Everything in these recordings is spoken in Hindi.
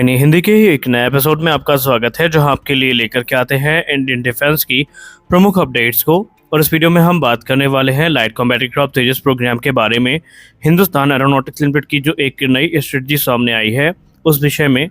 यानी हिंदी के ही एक नए एपिसोड में आपका स्वागत है, जहां आपके लिए लेकर के आते हैं इंडियन डिफेंस की प्रमुख अपडेट्स को। और इस वीडियो में हम बात करने वाले हैं लाइट कॉम्बैट एयरक्राफ्ट तेजस प्रोग्राम के बारे में। हिंदुस्तान एरोनॉटिक्स लिमिटेड की जो एक नई स्ट्रेटजी सामने आई है उस विषय में।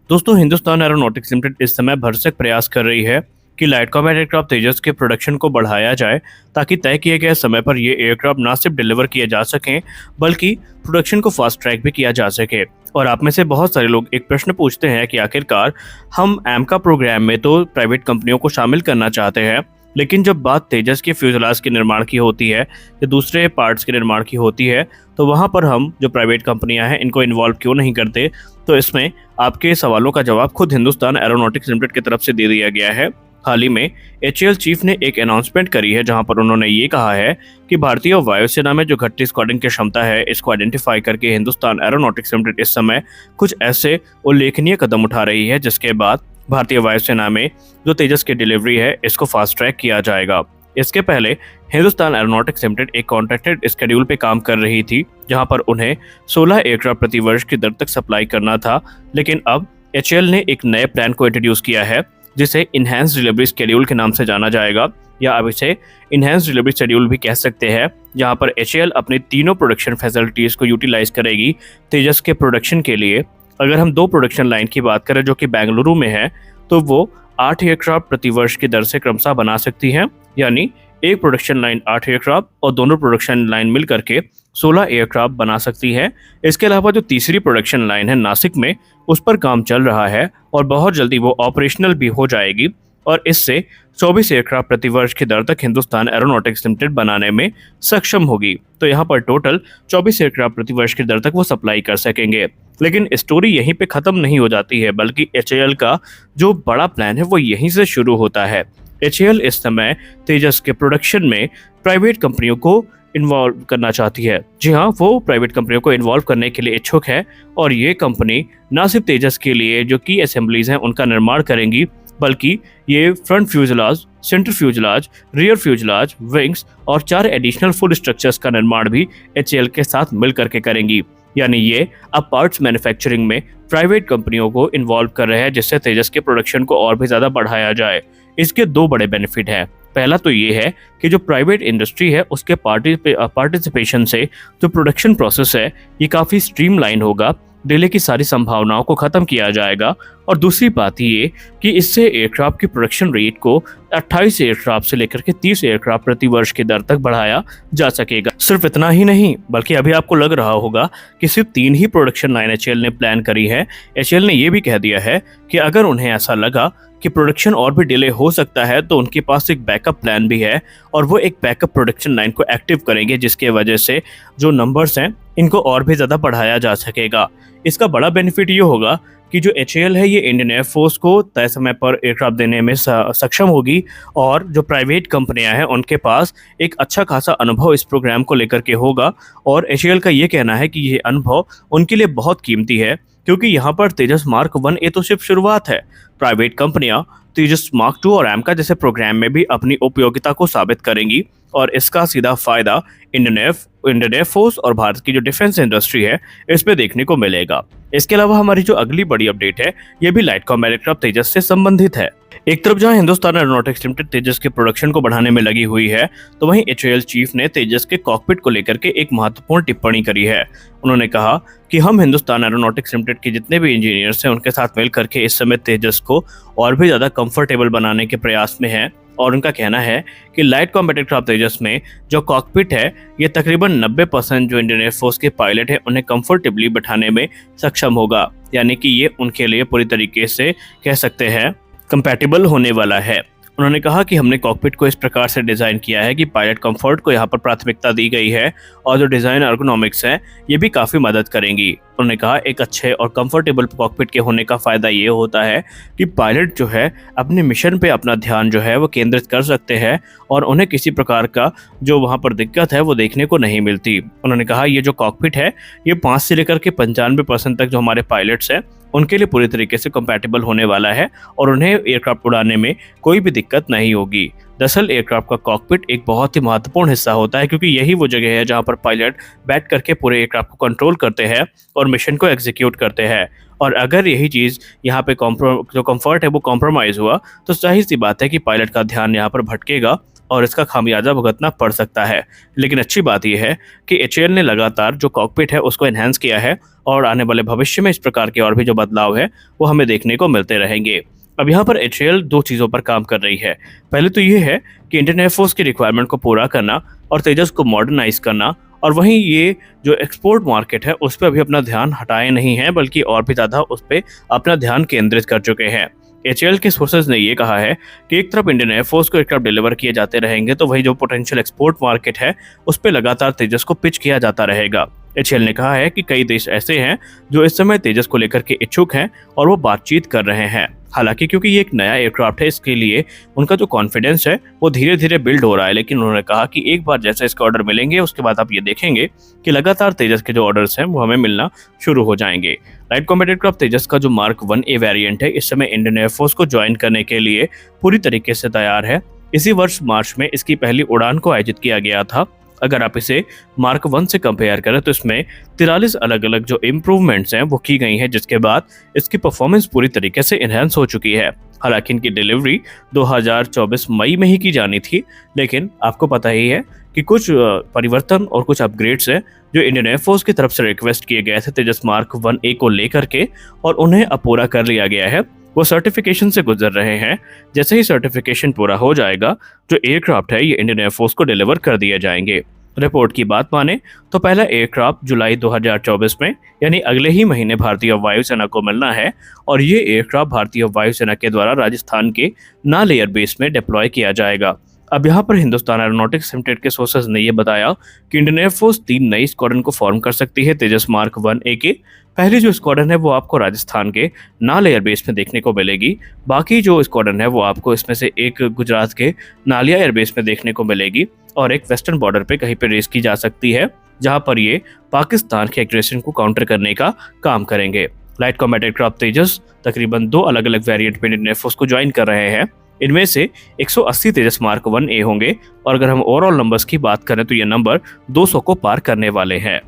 दोस्तों, हिंदुस्तान एरोनॉटिक्स लिमिटेड इस समय भरसक प्रयास कर रही है कि लाइट कॉम्बैट एयरक्राफ्ट तेजस के प्रोडक्शन को बढ़ाया जाए, ताकि तय किए गए समय पर ये एयरक्राफ्ट न सिर्फ डिलीवर किए जा सकें बल्कि प्रोडक्शन को फास्ट ट्रैक भी किया जा सके। और आप में से बहुत सारे लोग एक प्रश्न पूछते हैं कि आखिरकार हम एमका प्रोग्राम में तो प्राइवेट कंपनियों को शामिल करना चाहते हैं, लेकिन जब बात तेजस के फ्यूजलाज के निर्माण की होती है या दूसरे पार्ट्स के निर्माण की होती है, तो वहाँ पर हम जो प्राइवेट कंपनियां हैं इनको इन्वॉल्व क्यों नहीं करते। तो इसमें आपके सवालों का जवाब खुद हिंदुस्तान एरोनॉटिक्स लिमिटेड की तरफ से दे दिया गया है। हाल ही में एचएएल चीफ ने एक अनाउंसमेंट करी है, जहां पर उन्होंने ये कहा है कि भारतीय वायुसेना में जो घटती स्क्वाड्रन की क्षमता है, इसको आइडेंटिफाई करके हिंदुस्तान एरोनॉटिक्स लिमिटेड इस समय कुछ ऐसे उल्लेखनीय कदम उठा रही है, जिसके बाद भारतीय वायुसेना में जो तेजस की डिलीवरी है इसको फास्ट ट्रैक किया जाएगा। इसके पहले हिंदुस्तान एरोनॉटिक्स लिमिटेड एक कॉन्ट्रैक्टेड स्केड्यूल पे काम कर रही थी, जहां पर उन्हें 16 एयरक्राफ्ट प्रति वर्ष की दर तक सप्लाई करना था। लेकिन अब एचएएल ने एक नए प्लान को इंट्रोड्यूस किया है, जिसे इनहैंस डिलीवरी शेड्यूल के नाम से जाना जाएगा, या अब इसे इनहैंस डिलीवरी शेड्यूल भी कह सकते हैं, जहां पर एचएएल अपनी तीनों प्रोडक्शन फैसिलिटीज को यूटिलाइज करेगी तेजस के प्रोडक्शन के लिए। अगर हम 2 प्रोडक्शन लाइन की बात करें जो कि बेंगलुरु में है, तो वो 8 एयरक्राफ्ट प्रति वर्ष की दर से क्रमशः बना सकती हैं, यानी एक प्रोडक्शन लाइन 8 एयरक्राफ्ट और दोनों प्रोडक्शन लाइन मिल करके 16 एयरक्राफ्ट बना सकती है। इसके अलावा जो तीसरी प्रोडक्शन लाइन है नासिक में, उस पर काम चल रहा है और बहुत जल्दी वो ऑपरेशनल भी हो जाएगी, और इससे 24 एयरक्राफ्ट प्रति वर्ष की दर तक हिंदुस्तान एरोनॉटिक्स लिमिटेड बनाने में सक्षम होगी। तो यहाँ पर टोटल 24 एयरक्राफ्ट प्रति वर्ष की दर तक वो सप्लाई कर सकेंगे। लेकिन स्टोरी यहीं पे खत्म नहीं हो जाती है, बल्कि एचएएल का जो बड़ा प्लान है वो यहीं से शुरू होता है। एचएएल इस समय तेजस के प्रोडक्शन में प्राइवेट कंपनियों को इन्वॉल्व करना चाहती है। जी हाँ, वो प्राइवेट कंपनियों को इन्वॉल्व करने के लिए इच्छुक है, और ये कंपनी न सिर्फ तेजस के लिए जो की असेंबलीज हैं उनका निर्माण करेंगी, बल्कि ये front fuselage, centre fuselage, rear fuselage, wings और 4 एडिशनल फुल स्ट्रक्चर्स का निर्माण भी एचएएल के साथ मिल करके करेंगी। यानी ये अब पार्ट्स मैन्युफैक्चरिंग में प्राइवेट कंपनियों को इन्वॉल्व कर रहे हैं, जिससे तेजस के प्रोडक्शन को और भी ज़्यादा बढ़ाया जाए। इसके 2 बड़े बेनिफिट हैं। पहला तो ये है कि जो प्राइवेट इंडस्ट्री है उसके पार्टिसिपेशन से जो प्रोडक्शन प्रोसेस है ये काफ़ी स्ट्रीमलाइन होगा, डिले की सारी संभावनाओं को खत्म किया जाएगा। और दूसरी बात ये कि इससे एयरक्राफ्ट की प्रोडक्शन रेट को 28 एयरक्राफ्ट से लेकर के 30 एयरक्राफ्ट प्रति वर्ष की दर तक बढ़ाया जा सकेगा। सिर्फ इतना ही नहीं, बल्कि अभी आपको लग रहा होगा कि सिर्फ 3 ही प्रोडक्शन लाइन एचएएल ने प्लान करी है। एचएएल ने यह भी कह दिया है कि अगर उन्हें ऐसा लगा कि प्रोडक्शन और भी डिले हो सकता है, तो उनके पास एक बैकअप प्लान भी है, और वो एक बैकअप प्रोडक्शन लाइन को एक्टिव करेंगे, जिसके वजह से जो नंबर्स हैं इनको और भी ज़्यादा बढ़ाया जा सकेगा। इसका बड़ा बेनिफिट ये होगा कि जो एचएएल है ये इंडियन एयरफोर्स को तय समय पर एयरक्राफ्ट देने में सक्षम होगी, और जो प्राइवेट कंपनियां हैं उनके पास एक अच्छा खासा अनुभव इस प्रोग्राम को लेकर के होगा। और एचएएल का ये कहना है कि ये अनुभव उनके लिए बहुत कीमती है, क्योंकि यहाँ पर तेजस मार्क 1 ये तो सिर्फ शुरुआत है। प्राइवेट कंपनियां तेजस मार्क 2 और एमका जैसे प्रोग्राम में भी अपनी उपयोगिता को साबित करेंगी, और इसका सीधा फायदा इंडियन एयरफोर्स और भारत की जो डिफेंस इंडस्ट्री है इसमें देखने को मिलेगा। इसके अलावा हमारी जो अगली बड़ी अपडेट है ये भी लाइट कॉम्बैट एयरक्राफ्ट तेजस से संबंधित है। एक तरफ जहां हिंदुस्तान एरोनॉटिक्स लिमिटेड तेजस के प्रोडक्शन को बढ़ाने में लगी हुई है, तो वहीं एचएएल चीफ ने तेजस के कॉकपिट को लेकर के एक महत्वपूर्ण टिप्पणी करी है। उन्होंने कहा कि हम हिंदुस्तान एरोनॉटिक्स लिमिटेड के जितने भी इंजीनियर्स हैं उनके साथ मिल करके इस समय तेजस को और भी ज़्यादा कंफर्टेबल बनाने के प्रयास में हैं। और उनका कहना है कि लाइट कॉम्बैट एयरक्राफ्ट तेजस में जो कॉकपिट है ये तकरीबन 90% जो इंडियन एयरफोर्स के पायलट है उन्हें कंफर्टेबली बैठाने में सक्षम होगा, यानी कि ये उनके लिए पूरी तरीके से कह सकते हैं कंपैटिबल होने वाला है। उन्होंने कहा कि हमने कॉकपिट को इस प्रकार से डिज़ाइन किया है कि पायलट कंफर्ट को यहाँ पर प्राथमिकता दी गई है, और जो डिज़ाइन एर्गोनॉमिक्स है ये भी काफ़ी मदद करेंगी। उन्होंने कहा एक अच्छे और कंफर्टेबल कॉकपिट के होने का फ़ायदा ये होता है कि पायलट जो है अपने मिशन पे अपना ध्यान जो है वो केंद्रित कर सकते हैं, और उन्हें किसी प्रकार का जो वहाँ पर दिक्कत है वो देखने को नहीं मिलती। उन्होंने कहा ये जो कॉकपिट है ये 5 से लेकर के 95% तक जो हमारे पायलट्स हैं उनके लिए पूरी तरीके से कंपैटिबल होने वाला है, और उन्हें एयरक्राफ्ट उड़ाने में कोई भी दिक्कत नहीं होगी। दरअसल एयरक्राफ्ट का कॉकपिट एक बहुत ही महत्वपूर्ण हिस्सा होता है, क्योंकि यही वो जगह है जहां पर पायलट बैठ करके पूरे एयरक्राफ्ट को कंट्रोल करते हैं और मिशन को एग्जीक्यूट करते हैं। और अगर यही चीज़ यहाँ पे जो कंफर्ट है वो कॉम्प्रोमाइज़ हुआ तो जाहिर सी बात है कि पायलट का ध्यान यहाँ पर भटकेगा और इसका खामियाजा भुगतना पड़ सकता है। लेकिन अच्छी बात यह है कि एचएएल ने लगातार जो कॉकपिट है उसको एनहांस किया है और आने वाले भविष्य में इस प्रकार के और भी जो बदलाव है वो हमें देखने को मिलते रहेंगे। अब यहाँ पर एचएएल दो चीज़ों पर काम कर रही है। पहले तो ये है कि इंडियन एयरफोर्स की रिक्वायरमेंट को पूरा करना और तेजस को मॉडर्नाइज करना, और वहीं ये जो एक्सपोर्ट मार्केट है उस पर अभी अपना ध्यान हटाए नहीं है बल्कि और भी ज़्यादा उस पर अपना ध्यान केंद्रित कर चुके हैं। एचएएल के सोर्सेज ने ये कहा है कि एक तरफ इंडियन एयरफोर्स को एयरक्राफ्ट डिलीवर किए जाते रहेंगे तो वही जो पोटेंशियल एक्सपोर्ट मार्केट है उस पर लगातार तेजस को पिच किया जाता रहेगा। एचएएल ने कहा है कि कई देश ऐसे हैं जो इस समय तेजस को लेकर के इच्छुक हैं और वो बातचीत कर रहे हैं। हालांकि क्योंकि ये एक नया एयरक्राफ्ट है इसके लिए उनका जो कॉन्फिडेंस है वो धीरे धीरे बिल्ड हो रहा है, लेकिन उन्होंने कहा कि एक बार जैसे इसके ऑर्डर मिलेंगे उसके बाद आप ये देखेंगे कि लगातार तेजस के जो ऑर्डर्स हैं वो हमें मिलना शुरू हो जाएंगे। लाइट कॉम्बैट एयरक्राफ्ट तेजस का जो मार्क 1A वेरिएंट है इस समय इंडियन एयरफोर्स को ज्वाइन करने के लिए पूरी तरीके से तैयार है। इसी वर्ष मार्च में इसकी पहली उड़ान को आयोजित किया गया था। अगर आप इसे मार्क 1 से कंपेयर करें तो इसमें 43 अलग अलग जो इम्प्रूवमेंट्स हैं वो की गई हैं, जिसके बाद इसकी परफॉर्मेंस पूरी तरीके से इन्हेंस हो चुकी है। हालांकि इनकी डिलीवरी 2024 मई में ही की जानी थी, लेकिन आपको पता ही है कि कुछ परिवर्तन और कुछ अपग्रेड्स हैं जो इंडियन एयरफोर्स की तरफ से रिक्वेस्ट किए गए थे तेजस मार्क 1A को लेकर के, और उन्हें अब पूरा कर लिया गया है। वो सर्टिफिकेशन से गुजर रहे हैं। जैसे ही सर्टिफिकेशन पूरा हो जाएगा जो एयरक्राफ्ट है ये इंडियन एयरफोर्स को डिलीवर कर दिए जाएंगे। रिपोर्ट की बात माने तो पहला एयरक्राफ्ट जुलाई 2024 में यानी अगले ही महीने भारतीय वायुसेना को मिलना है, और ये एयरक्राफ्ट भारतीय वायुसेना के द्वारा राजस्थान के नाल एयरबेस में डिप्लॉय किया जाएगा। अब यहाँ पर हिंदुस्तान एरोनॉटिक्स लिमिटेड के सोर्सेज ने यह बताया कि इंडियन एयरफोर्स 3 नई स्क्वाड्रन को फॉर्म कर सकती है तेजस मार्क 1A के। पहली जो स्क्वाड्रन है वो आपको राजस्थान के नाल एयरबेस में देखने को मिलेगी। बाकी जो स्क्वाड्रन है वो आपको इसमें से एक गुजरात के नालिया एयरबेस में देखने को मिलेगी और एक वेस्टर्न बॉर्डर पे कहीं पे रेस की जा सकती है, जहां पर ये पाकिस्तान के एग्रेशन को काउंटर करने का काम करेंगे। लाइट कॉम्बैट एयरक्राफ्ट तेजस तकरीबन 2 अलग अलग वेरिएंट में इंडियन एयरफोर्स को ज्वाइन कर रहे हैं। इनमें से 180 तेजस मार्क 1A होंगे, और अगर हम ओवरऑल नंबर्स की बात करें तो ये नंबर 200 को पार करने वाले हैं।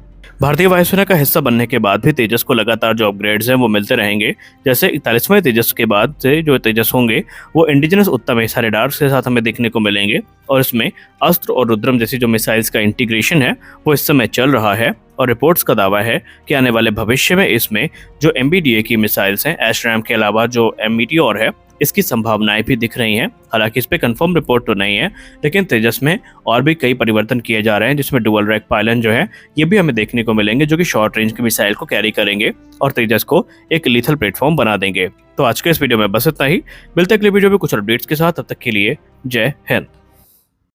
भारतीय वायुसेना का हिस्सा बनने के बाद भी तेजस को लगातार जो अपग्रेड्स हैं वो मिलते रहेंगे। जैसे 41वें तेजस के बाद से जो तेजस होंगे वो इंडिजिनस उत्तम ऐसा रेडार्स के साथ हमें देखने को मिलेंगे, और इसमें अस्त्र और रुद्रम जैसी जो मिसाइल्स का इंटीग्रेशन है वो इस समय चल रहा है। और रिपोर्ट्स का दावा है कि आने वाले भविष्य में इसमें जो MBDA की मिसाइल्स हैं एशरैम के अलावा जो मीटियोर है इसकी संभावनाएं भी दिख रही हैं। हालांकि इस पे कंफर्म रिपोर्ट तो नहीं है, लेकिन तेजस में और भी कई परिवर्तन किए जा रहे हैं, जिसमें डुअल रैक पायलन जो है ये भी हमें देखने को मिलेंगे, जो कि शॉर्ट रेंज की मिसाइल को कैरी करेंगे और तेजस को एक लीथल प्लेटफॉर्म बना देंगे। तो आज के इस वीडियो में बस इतना ही। मिलते हैं अगले वीडियो में कुछ अपडेट्स के साथ, तब तक के लिए जय हिंद।